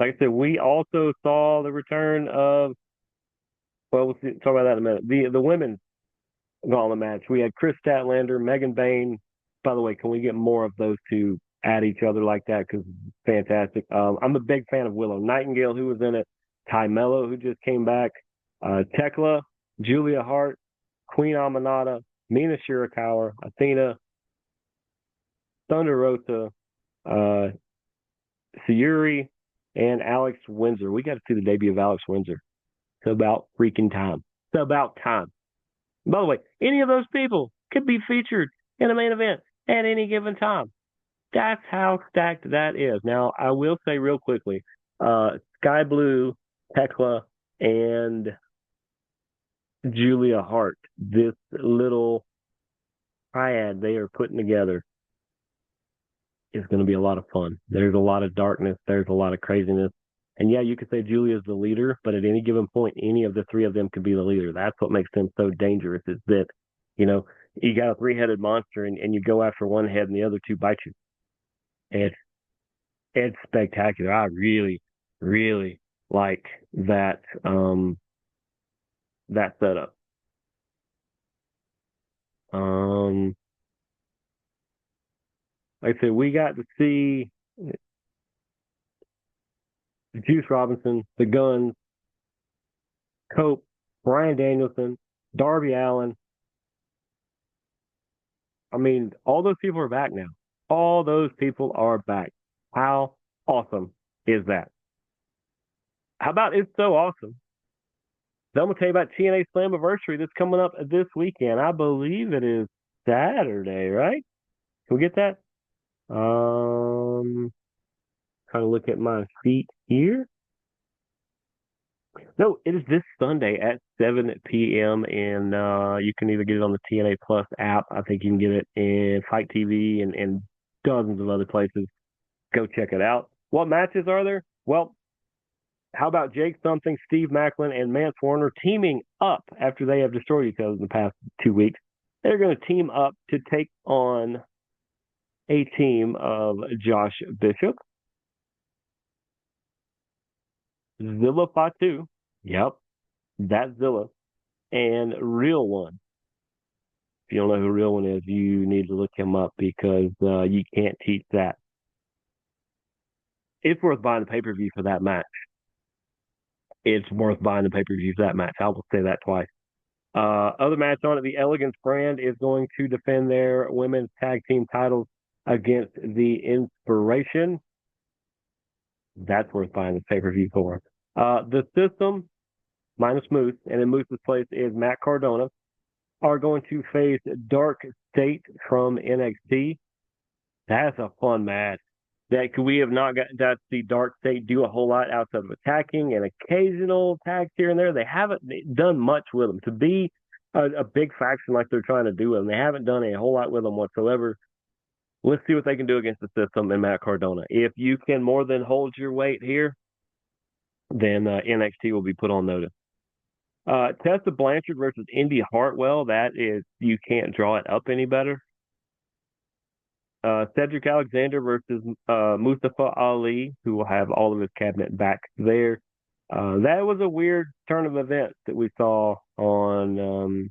Like I said, we also saw the return of, well, we'll talk about that in a minute. The women's gauntlet match. We had Chris Statlander, Megan Bain. By the way, can we get more of those two at each other like that? Because fantastic. I'm a big fan of Willow Nightingale, who was in it. Ty Mello, who just came back. Tekla, Julia Hart, Queen Aminata, Mina Shirakawa, Athena, Thunder Rosa, Sayuri, and Alex Windsor. We got to see the debut of Alex Windsor. It's about freaking time. It's about time. By the way, any of those people could be featured in a main event at any given time. That's how stacked that is. Now, I will say real quickly, Sky Blue, Tekla, and Julia Hart, this little triad they are putting together is going to be a lot of fun. There's a lot of darkness. There's a lot of craziness. And yeah, you could say Julia's the leader, but at any given point, any of the three of them could be the leader. That's what makes them so dangerous, is that, you know, you got a three-headed monster and you go after one head and the other two bite you. It's spectacular. I really, really like that that setup. Like I said, we got to see Juice Robinson, the Guns, Cope, Bryan Danielson, Darby Allin. I mean, all those people are back now. All those people are back. How awesome is that? How about it's so awesome? Then I'm going to tell you about TNA Slammiversary that's coming up this weekend. I believe it is Saturday, right? Can we get that? Trying to look at my feet here. No, it is this Sunday at 7 p.m. and you can either get it on the TNA Plus app. I think you can get it in Fight TV and dozens of other places. Go check it out. What matches are there? Well, how about Jake Something, Steve Macklin, and Mance Warner teaming up after they have destroyed each other in the past 2 weeks? They're going to team up to take on a team of Josh Bishop, Zilla Fatu, yep, that's Zilla, and Real One. If you don't know who Real One is, you need to look him up because you can't teach that. It's worth buying the pay-per-view for that match. It's worth buying the pay-per-view for that match. I will say that twice. Other match on it, the Elegance brand is going to defend their women's tag team titles against the Inspiration. That's worth buying the pay-per-view for. The System, minus Moose, and in Moose's place is Matt Cardona, are going to face Dark State from NXT. That's a fun match. That we have not got to see Dark State do a whole lot outside of attacking and occasional tags here and there. They haven't done much with them. To be a big faction like they're trying to do with them, they haven't done a whole lot with them whatsoever. Let's see what they can do against the System and Matt Cardona. If you can more than hold your weight here, then NXT will be put on notice. Tessa Blanchard versus Indy Hartwell. That is, you can't draw it up any better. Cedric Alexander versus Mustafa Ali, who will have all of his cabinet back there. That was a weird turn of events that we saw on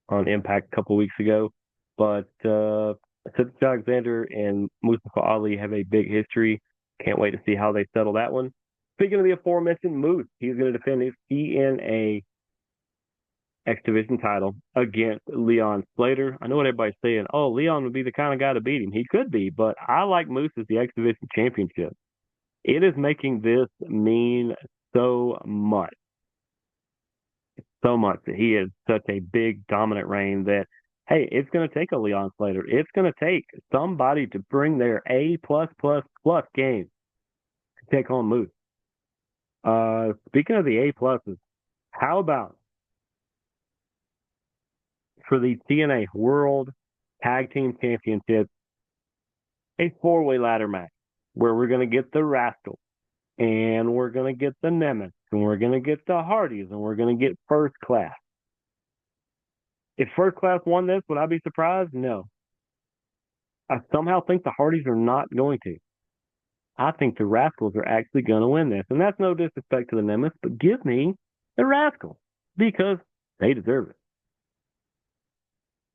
Impact a couple weeks ago. But Cedric Alexander and Mustafa Ali have a big history. Can't wait to see how they settle that one. Speaking of the aforementioned Moose, he's going to defend his TNA X Division title against Leon Slater. I know what everybody's saying. Oh, Leon would be the kind of guy to beat him. He could be, but I like Moose as the X Division championship. It is making this mean so much. So much that he has such a big, dominant reign that Hey, it's going to take a Leon Slater. It's going to take somebody to bring their A plus plus plus game to take on Moose. Speaking of the A pluses, how about for the TNA World Tag Team Championship, a four-way ladder match where we're going to get the Rascals and we're going to get the Nemeth and we're going to get the Hardys and we're going to get First Class. If First Class won this, would I be surprised? No. I somehow think the Hardys are not going to. I think the Rascals are actually going to win this. And that's no disrespect to the Nemeth, but give me the Rascals because they deserve it.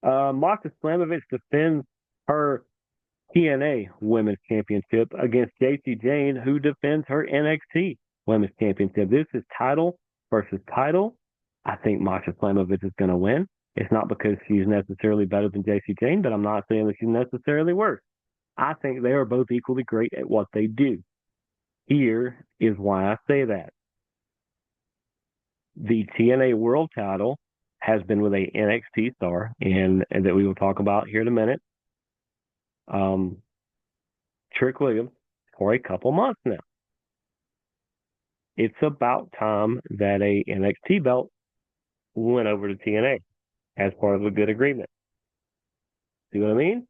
Masha Slamovich defends her TNA Women's Championship against Jacy Jayne, who defends her NXT Women's Championship. This is title versus title. I think Masha Slamovich is going to win. It's not because she's necessarily better than Jacy Jayne, but I'm not saying that she's necessarily worse. I think they are both equally great at what they do. Here is why I say that. The TNA World title has been with a NXT star, and that we will talk about here in a minute. Trick Williams for a couple months now. It's about time that a NXT belt went over to TNA as part of a good agreement. See what I mean?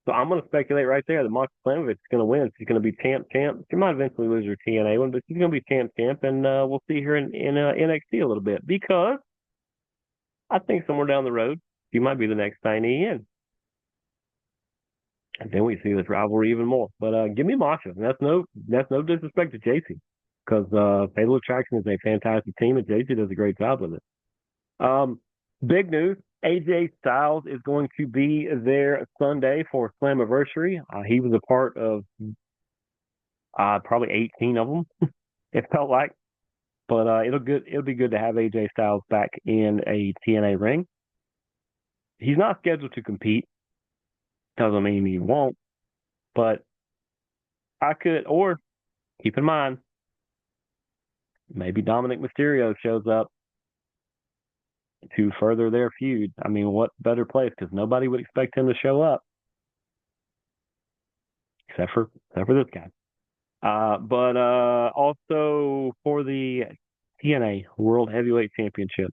So I'm going to speculate right there that Masha Slamovich is going to win. She's going to be champ. She might eventually lose her TNA one, but she's going to be champ, and we'll see her in NXT a little bit because I think somewhere down the road she might be the next Tiny in. And then we see this rivalry even more. But give me Masha. And that's no disrespect to Jacy, because Fatal Attraction is a fantastic team, and Jacy does a great job with it. Big news: AJ Styles is going to be there Sunday for Slammiversary. He was a part of probably 18 of them. It felt like, but it'll be good to have AJ Styles back in a TNA ring. He's not scheduled to compete. Doesn't mean he won't, but I could, or keep in mind, maybe Dominic Mysterio shows up to further their feud. I mean, what better place? Because nobody would expect him to show up, except for this guy. But also for the TNA World Heavyweight Championship,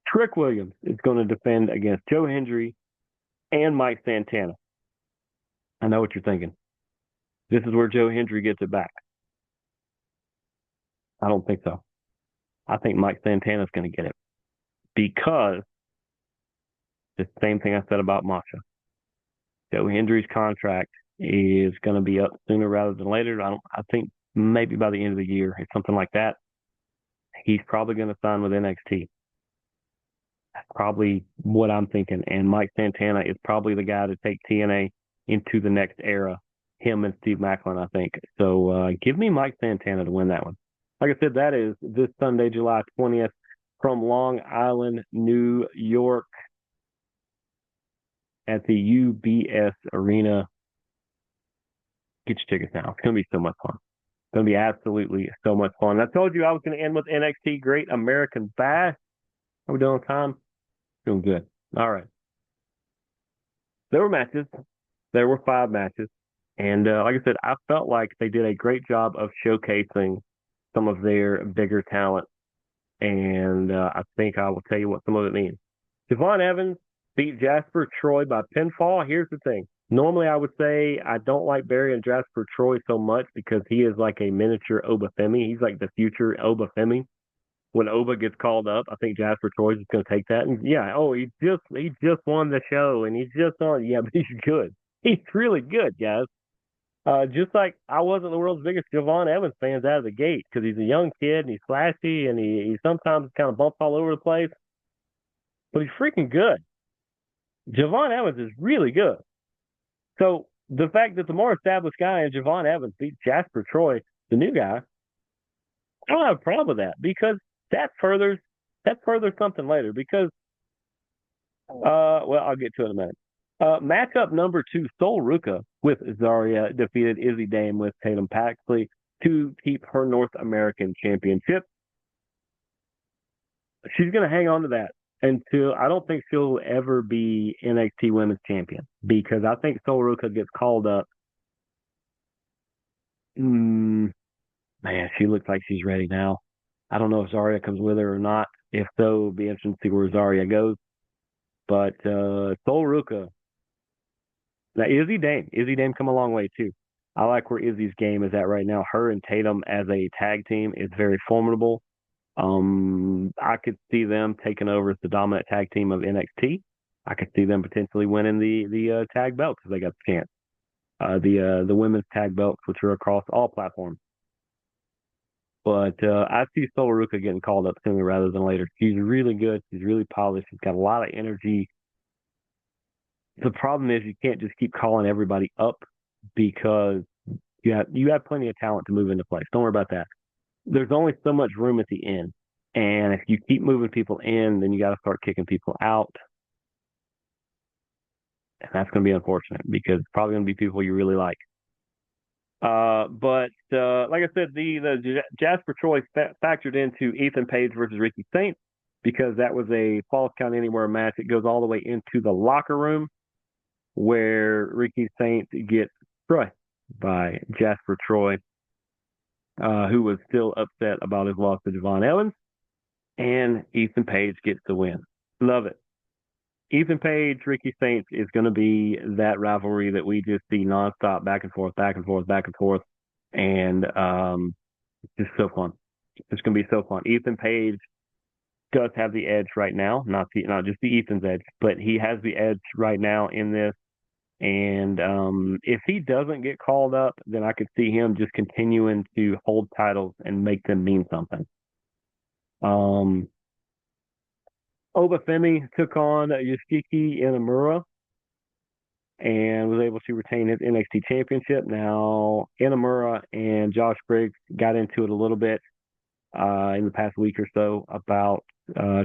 Trick Williams is going to defend against Joe Hendry and Mike Santana. I know what you're thinking. This is where Joe Hendry gets it back. I don't think so. I think Mike Santana is going to get it because the same thing I said about Masha. Joe Hendry's contract is going to be up sooner rather than later. I think maybe by the end of the year, or something like that. He's probably going to sign with NXT. That's probably what I'm thinking. And Mike Santana is probably the guy to take TNA into the next era. Him and Steve Maclin, I think. So give me Mike Santana to win that one. Like I said, that is this Sunday, July 20th, from Long Island, New York, at the UBS Arena. Get your tickets now. It's going to be so much fun. It's going to be absolutely so much fun. I told you I was going to end with NXT Great American Bash. How we doing on time? Doing good. All right. There were matches. There were 5 matches. And like I said, I felt like they did a great job of showcasing some of their bigger talent. And I think I will tell you what some of it means. Javon Evans beat Jasper Troy by pinfall. Here's the thing. Normally, I would say I don't like Barry and Jasper Troy so much because he is like a miniature Oba Femi. He's like the future Oba Femi. When Oba gets called up, I think Jasper Troy is going to take that. And yeah, he just won the show and he's just on. Yeah, but he's good. He's really good, guys. Just like I wasn't the world's biggest Javon Evans fans out of the gate because he's a young kid and he's flashy and he sometimes kind of bumps all over the place, but he's freaking good. Javon Evans is really good. So the fact that the more established guy in Javon Evans beats Jasper Troy, the new guy, I don't have a problem with that because that furthers something later. Because well, I'll get to it in a minute. Matchup number 2, Sol Ruka with Zarya defeated Izzy Dame with Tatum Paxley to keep her North American Championship. She's going to hang on to that until I don't think she'll ever be NXT Women's Champion because I think Sol Ruca gets called up. Man, she looks like she's ready now. I don't know if Zarya comes with her or not. If so, it'll be interesting to see where Zarya goes. But Sol Ruca, now Izzy Dame come a long way too. I like where Izzy's game is at right now. Her and Tatum as a tag team is very formidable. I could see them taking over as the dominant tag team of NXT. I could see them potentially winning the tag belts if they got the chance. The women's tag belts, which are across all platforms. But I see Sol Ruca getting called up sooner rather than later. She's really good. She's really polished. She's got a lot of energy. The problem is you can't just keep calling everybody up because you have plenty of talent to move into place. Don't worry about that. There's only so much room at the end. And if you keep moving people in, then you got to start kicking people out. And that's going to be unfortunate because it's probably going to be people you really like. But like I said, the Jasper Troy factored into Ethan Page versus Ricky Saints because that was a Falls Count Anywhere match. It goes all the way into the locker room where Ricky Saints gets crushed by Jasper Troy, who was still upset about his loss to Javon Evans, and Ethan Page gets the win. Love it. Ethan Page, Ricky Saints is going to be that rivalry that we just see nonstop, back and forth, back and forth, back and forth, and it's just so fun. It's going to be so fun. Ethan Page does have the edge right now, not just the Ethan's edge, but he has the edge right now in this. And if he doesn't get called up, then I could see him just continuing to hold titles and make them mean something. Obafemi took on Yoshiki Inamura and was able to retain his NXT championship. Now, Inamura and Josh Briggs got into it a little bit in the past week or so about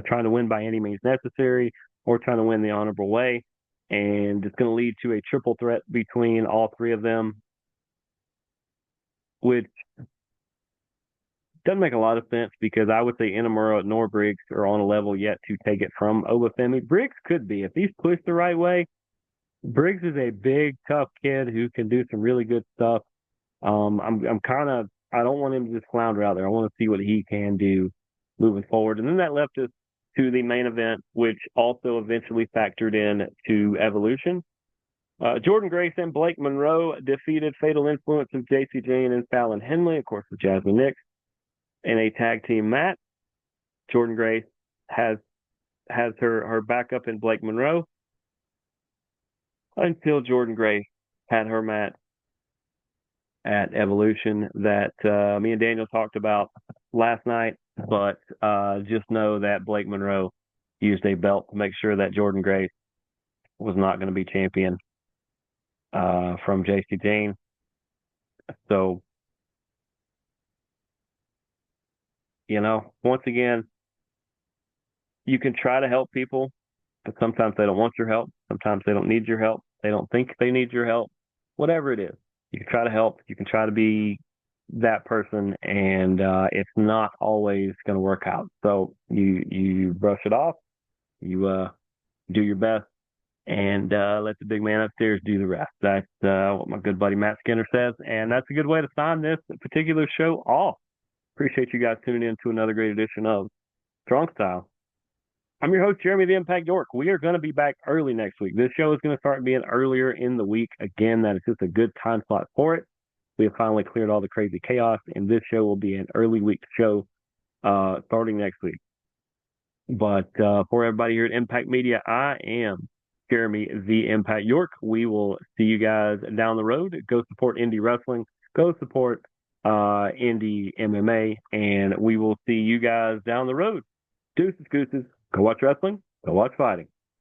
trying to win by any means necessary or trying to win the honorable way. And it's going to lead to a triple threat between all three of them, which doesn't make a lot of sense because I would say Inamura nor Briggs are on a level yet to take it from Obafemi. Briggs could be if he's pushed the right way. Briggs is a big, tough kid who can do some really good stuff. I don't want him to just flounder out there. I want to see what he can do moving forward. And then that left us to the main event, which also eventually factored in to Evolution. Jordynne Grace and Blake Monroe defeated Fatal Influence of Jacy Jayne and Fallon Henley, of course, with Jasmine Nix, in a tag team match. Jordynne Grace has her backup in Blake Monroe until Jordynne Grace had her match at Evolution that me and Daniel talked about last night. But just know that Blake Monroe used a belt to make sure that Jordynne Grace was not going to be champion from Jacy Jayne. So, once again, you can try to help people, but sometimes they don't want your help. Sometimes they don't need your help. They don't think they need your help. Whatever it is, you can try to help. You can try to be that person, and it's not always going to work out. So you brush it off. You do your best, and let the big man upstairs do the rest. That's what my good buddy Matt Skinner says, and that's a good way to sign this particular show off. Appreciate you guys tuning in to another great edition of Strong Style. I'm your host, Jeremy the Impact York. We are going to be back early next week. This show is going to start being earlier in the week. Again, that is just a good time slot for it. We have finally cleared all the crazy chaos, and this show will be an early week show starting next week. But for everybody here at Impact Media, I am Jeremy the Impact York. We will see you guys down the road. Go support indie wrestling. Go support indie MMA, and we will see you guys down the road. Deuces, gooses. Go watch wrestling. Go watch fighting.